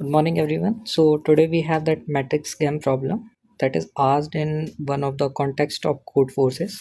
Good morning, everyone. So today we have that matrix game problem that is asked in one of the context of code forces.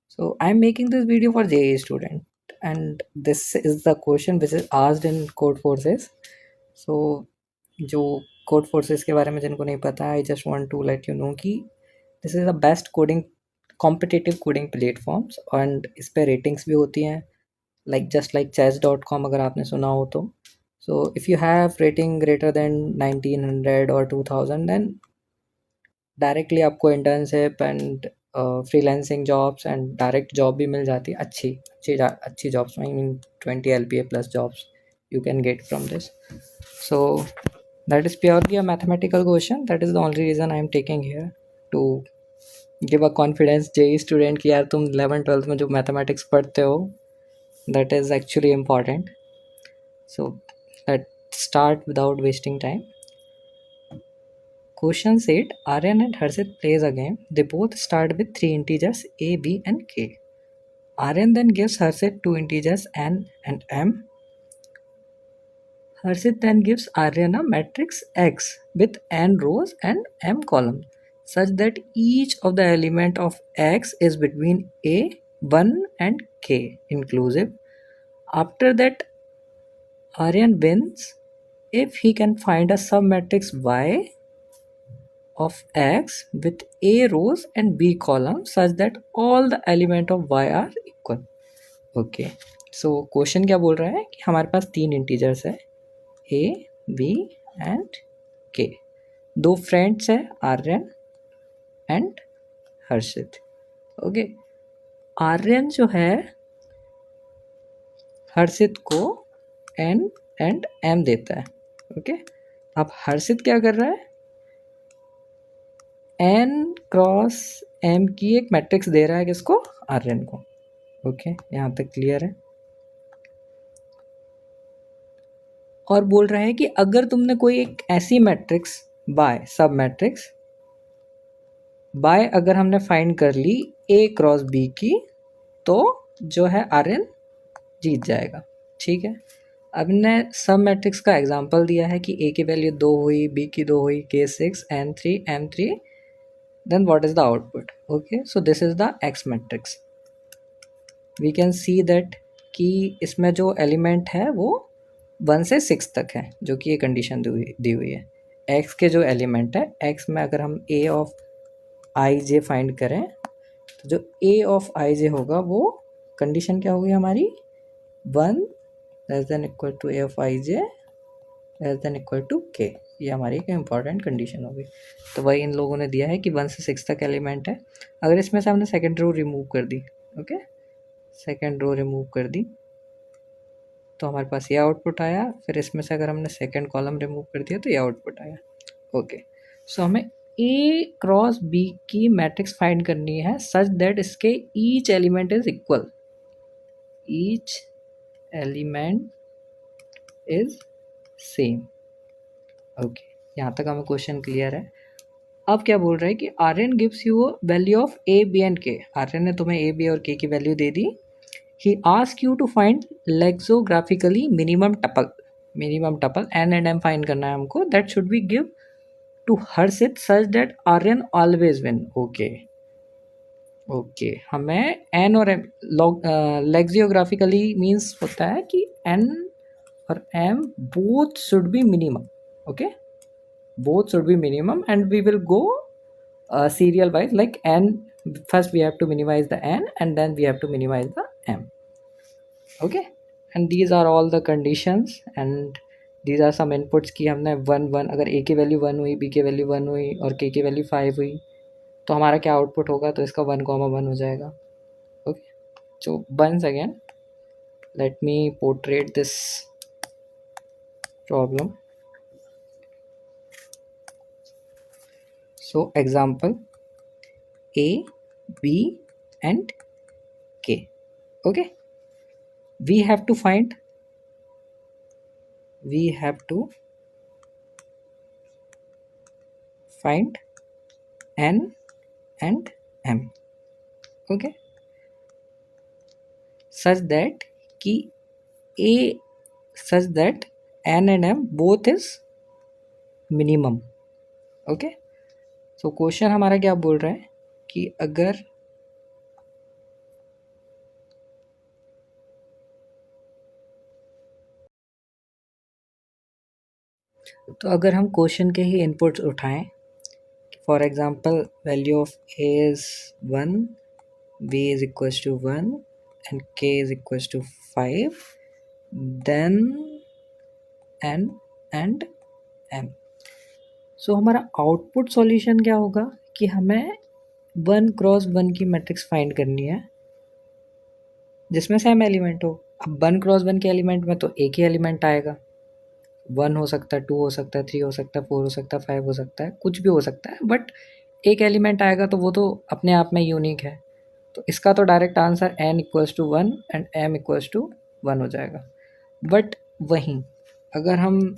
So I'm making this video for JA student, and this is the question which is asked in code forces. So जो code forces के बारे में जिनको नहीं पता, I just want to let you know कि this is the best coding competitive coding platforms and इस पे ratings भी होती हैं like just like chess.com अगर आपने सुना हो तो. So if you have rating greater than 1900 or 2000 then directly आपको internship and freelancing jobs and direct job भी मिल जाती है अच्छी jobs I mean 20 LPA plus jobs you can get from this. So that is purely a mathematical question. That is the only reason I am taking here to give a confidence JEE student कि यार तुम 11th 12th में जो mathematics पढ़ते हो that is actually important. So let's start without wasting time. Question said Aryan and Harshit plays a game. They both start with three integers a, b, and k. Aryan then gives Harshit two integers n and m. Harshit then gives Aryan a matrix X with n rows and m columns, such that each of the element of X is between a, 1 and k inclusive. After that, Aryan wins if he can find a submatrix Y of X with A rows and B columns such that all the element of Y are equal. Okay so question क्या बोल रहा है कि हमारे पास तीन integers है ए B and के. दो फ्रेंड्स है आर्यन एंड हर्षित. ओके आर्यन जो है हर्षित को एन एंड एम देता है. ओके अब हर्षित क्या कर रहा है एन क्रॉस एम की एक मैट्रिक्स दे रहा है किसको आर्यन को. ओके यहाँ तक क्लियर है. और बोल रहा है कि अगर तुमने कोई एक ऐसी मैट्रिक्स बाय सब मैट्रिक्स बाय अगर हमने फाइंड कर ली ए क्रॉस बी की तो जो है आर्यन जीत जाएगा. ठीक है अब ने सब मैट्रिक्स का एग्जांपल दिया है कि ए की वैल्यू 2 हुई बी की 2 हुई के 6 N 3 M 3 then what is the output. Okay so this is the X matrix. We can see that कि इसमें जो एलिमेंट है वो 1 से 6 तक है जो कि ये कंडीशन दी हुई है. X के जो एलिमेंट है X में अगर हम A of I J find करें तो जो A ऑफ आई जे होगा वो कंडीशन क्या होगी हमारी 1 less than equal to A of I J less than equal to K. ये हमारी एक इम्पॉर्टेंट कंडीशन होगी. तो वही इन लोगों ने दिया है कि 1 से 6 तक एलिमेंट है. अगर इसमें से हमने सेकेंड रो रिमूव कर दी ओके सेकेंड रो रिमूव कर दी तो हमारे पास ये आउटपुट आया. फिर इसमें से अगर हमने सेकेंड कॉलम रिमूव कर दिया तो ये आउटपुट आया. ओके सो हमें ए क्रॉस बी की मैट्रिक्स फाइंड करनी है सच दैट इसके each element is equal. Each element is same. Okay यहाँ तक हमें क्वेश्चन क्लियर है. अब क्या बोल रहा है कि Aryan gives you value of A B and K. Aryan ने तुम्हें ए बी और के की वैल्यू दे दी. He ask you to find lexicographically minimum tuple N and M find करना है हमको. That should be give to Harshit such that Aryan always win. Okay हमें एन और एम लेक्सियोग्राफिकली मीन्स होता है कि एन और M both should be minimum. Okay both should be minimum and we will go serial wise like n. First we have to minimize the n and then we have to minimize the m. Okay and these are all the conditions and these are some inputs कि हमने 1 अगर a की value 1 हुई b की value 1 हुई और k की value 5 हुई तो हमारा क्या आउटपुट होगा. तो इसका 1,1 हो जाएगा. Okay so once again let me portrait this problem. So example A, B and K. Okay. We have to find N and M. Okay. Such that N and M both is minimum. Okay, so question हमारा क्या बोल रहा है कि अगर हम question के ही inputs उठाएं, for example value of a is 1, b is equals to 1 and k is equals to 5, then n and m। सो हमारा आउटपुट सॉल्यूशन क्या होगा कि हमें 1 क्रॉस 1 की मैट्रिक्स फाइंड करनी है जिसमें सेम एलिमेंट हो। अब 1 क्रॉस 1 के एलिमेंट में तो एक ही एलिमेंट आएगा, 1 हो सकता है, 2 हो सकता है, 3 हो सकता है, 4 हो सकता है, 5 हो सकता है, कुछ भी हो सकता है, बट एक एलिमेंट आएगा तो वो तो अपने आप में यूनिक है। तो इसका तो direct answer n equals to 1 and m equals to 1 हो जाएगा। बट वहीं अगर हम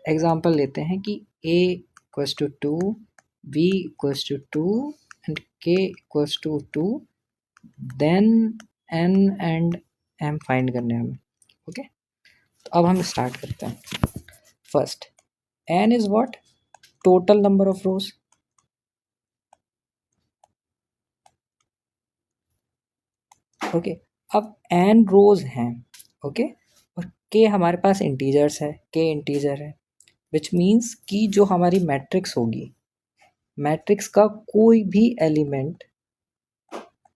एग्जांपल लेते हैं कि a equals to 2, b equals to 2 and k equals to 2, then n and m find करने हैं हमें। ओके, तो अब हम स्टार्ट करते हैं। First, n is what? Total number of rose. Okay, अब n रोज हैं, ओके, और k हमारे पास इंटीजर्स है, k इंटीजर है, विच मीन्स कि जो हमारी मैट्रिक्स होगी, मैट्रिक्स का कोई भी element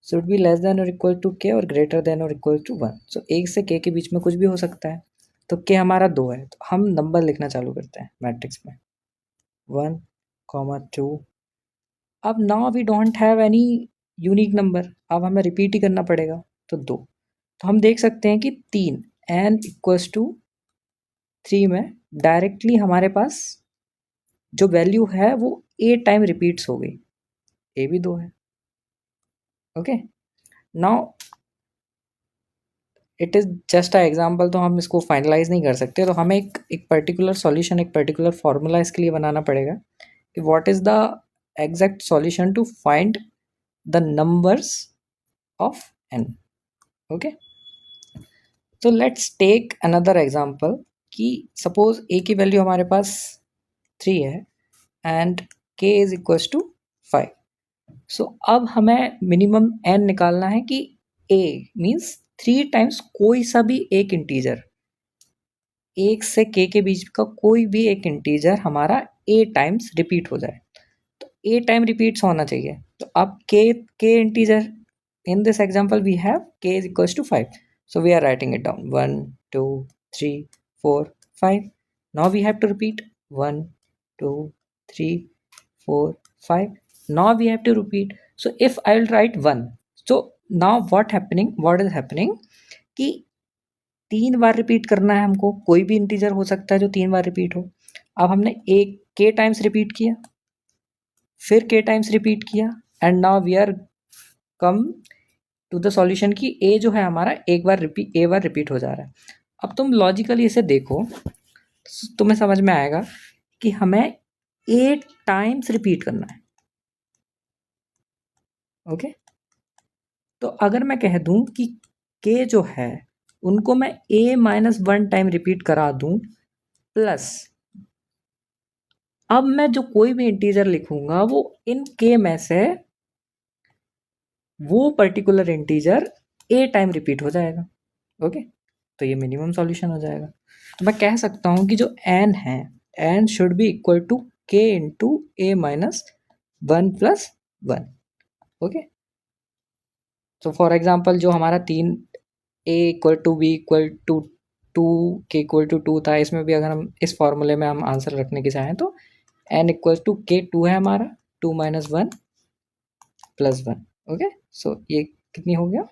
should be less than और इक्वल टू k और ग्रेटर देन और इक्वल टू 1। सो 1 से k के बीच में कुछ भी हो सकता है। तो k हमारा 2 है, तो हम नंबर लिखना चालू करते हैं मैट्रिक्स में, 1, 2। अब now we don't have any unique number, अब हमें रिपीट ही करना पड़ेगा, तो 2। तो हम देख सकते हैं कि 3 n इक्वल्स टू 3 में डायरेक्टली हमारे पास जो वैल्यू है वो a टाइम रिपीट्स हो गई, a भी 2 है। Okay, now it is just a example, तो हम इसको फाइनलाइज नहीं कर सकते, तो हमें एक पर्टिकुलर सॉल्यूशन, एक पर्टिकुलर फार्मूला इसके लिए बनाना पड़ेगा कि what is the exact solution to find the numbers of n। Okay, तो लेट्स टेक अनदर एग्जाम्पल कि सपोज a की वैल्यू हमारे पास 3 है and k is equals to 5। So अब हमें मिनिमम n निकालना है कि a मीन्स 3 टाइम्स कोई सा भी एक इंटीजर, 1 से k के बीच का कोई भी एक इंटीजर हमारा a टाइम्स रिपीट हो जाए। तो a टाइम रिपीट्स होना चाहिए। तो अब k integer, in this example we have k is equals to 5, so we are writing it down, 1 2 3 4 5। now we have to repeat 1 2 3 4 5, now we have to repeat। so if I will write 1, so now what is happening कि 3 बार repeat करना है हमको, कोई भी integer हो सकता है जो 3 बार रिपीट हो। अब हमने एक k टाइम्स रिपीट किया, फिर k टाइम्स रिपीट किया, and now we are come to the solution कि a जो है हमारा एक बार रिपीट हो जा रहा है। अब तुम लॉजिकली इसे देखो, तुम्हें समझ में आएगा कि हमें 8 टाइम्स रिपीट करना है। ओके, तो अगर मैं कह दूं कि k जो है उनको मैं a-1 टाइम रिपीट करा दूं, प्लस अब मैं जो कोई भी इंटीजर लिखूंगा वो इन k में से वो particular integer a time repeat हो जाएगा। ओके, तो ये मिनिमम सॉल्यूशन हो जाएगा। तो मैं कह सकता हूँ कि जो n है, n should be equal to k into a-1 plus 1। Okay, तो फॉर एग्जाम्पल जो हमारा 3 a equal to b equal to 2 k equal to 2 था, इसमें भी अगर हम इस फॉर्मूले में हम आंसर रखने की चाहें तो n इक्वल टू k 2 है हमारा, 2 - 1 प्लस 1। ओके, सो ये कितनी हो गया,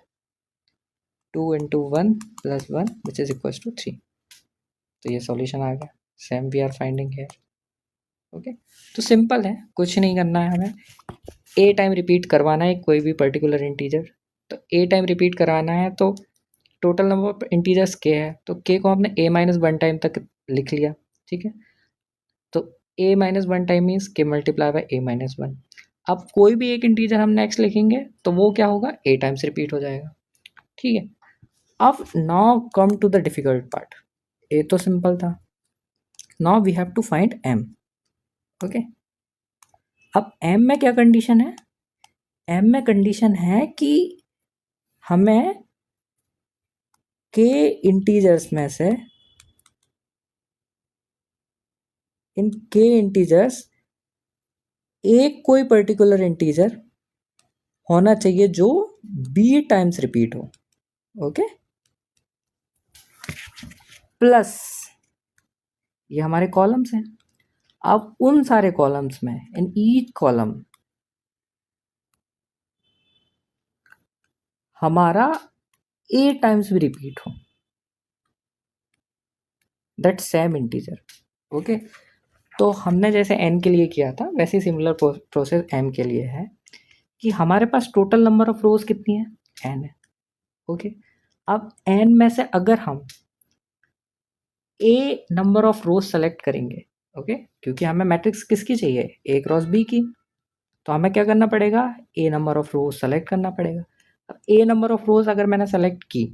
2 into 1 plus 1 which is equal to 3। तो ये सॉल्यूशन आ गया, same we are finding here. Okay, तो सिंपल है, कुछ नहीं करना है हमें, ए टाइम रिपीट करवाना है कोई भी पर्टिकुलर इंटीजर। तो ए टाइम रिपीट कराना है तो टोटल नंबर ऑफ इंटीजर्स के है, तो के को हमने a-1 टाइम तक लिख लिया। ठीक है, तो a-1 टाइम मीन्स के मल्टीप्लाई बाय a-1। अब कोई भी एक इंटीजर हम नेक्स्ट लिखेंगे तो वो क्या होगा, a टाइम्स रिपीट हो जाएगा। ठीक है, अब now come to the difficult part. ए तो सिंपल था, now we have to find m। Okay. अब m में क्या कंडीशन है? m में कंडीशन है कि हमें k इंटीजर्स में से इन k इंटीजर्स एक कोई पर्टिकुलर इंटीजर होना चाहिए जो b टाइम्स रिपीट हो। ओके, प्लस ये हमारे कॉलम्स हैं। अब उन सारे कॉलम्स में इन ईच कॉलम हमारा a टाइम्स भी रिपीट हो, दैट सेम इंटीजर। ओके, तो हमने जैसे n के लिए किया था वैसे सिमिलर प्रोसेस m के लिए है कि हमारे पास टोटल नंबर ऑफ रोज कितनी है? n है। ओके, अब n में से अगर हम a number of rose select करेंगे, ओके, क्योंकि हमें मैट्रिक्स किसकी चाहिए? a क्रॉस b की, तो हमें क्या करना पड़ेगा? a number of rose select करना पड़ेगा। अब a नंबर ऑफ रोज अगर मैंने सेलेक्ट की,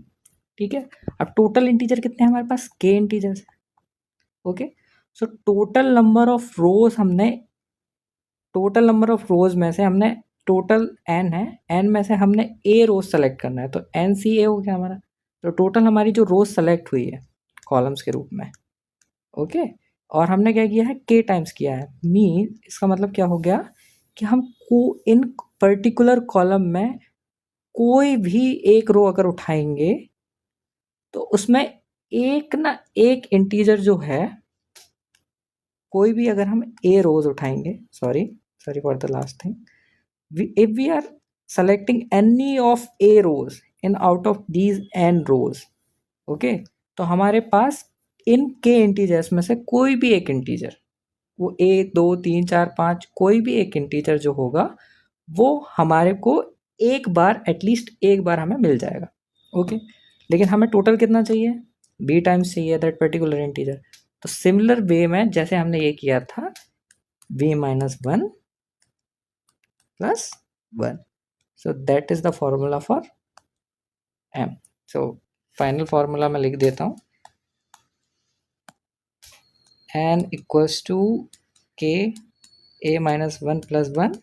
ठीक है, अब टोटल इंटीजर कितने हैं हमारे पास? k इंटीजर्स है। Okay, so total number of रोज में से हमने टोटल n है, n में से हमने a रोज सेलेक्ट करना है, तो n सी ए हो गया हमारा। तो टोटल हमारी जो रोज सेलेक्ट हुई है कॉलम्स के रूप में, ओके, और हमने क्या किया है? k टाइम्स किया है। मीन इसका मतलब क्या हो गया कि हम को इन पर्टिकुलर कॉलम में कोई भी एक रो अगर उठाएंगे तो उसमें एक इंटीजर जो है, कोई भी अगर हम ए रोज उठाएंगे, sorry for the last thing, if we are selecting any of a rows in out of these n rows, okay, तो हमारे पास इन के इंटीजर्स में से कोई भी एक इंटीजर, वो 1 2 3 4 5 कोई भी एक इंटीजर जो होगा वो हमारे को एक बार एटलीस्ट एक बार हमें मिल जाएगा। ओके, लेकिन हमें टोटल कितना चाहिए? b टाइम्स चाहिए दैट पर्टिकुलर इंटीजर। तो सिमिलर वे में जैसे हमने ये किया था v minus 1 plus 1, so that is the formula for m। so final formula मैं लिख देता हूँ, n equals to k a minus 1 plus 1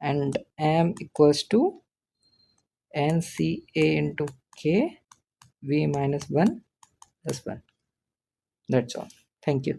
and m equals to n c a into k v minus 1 plus 1। that's all, thank you।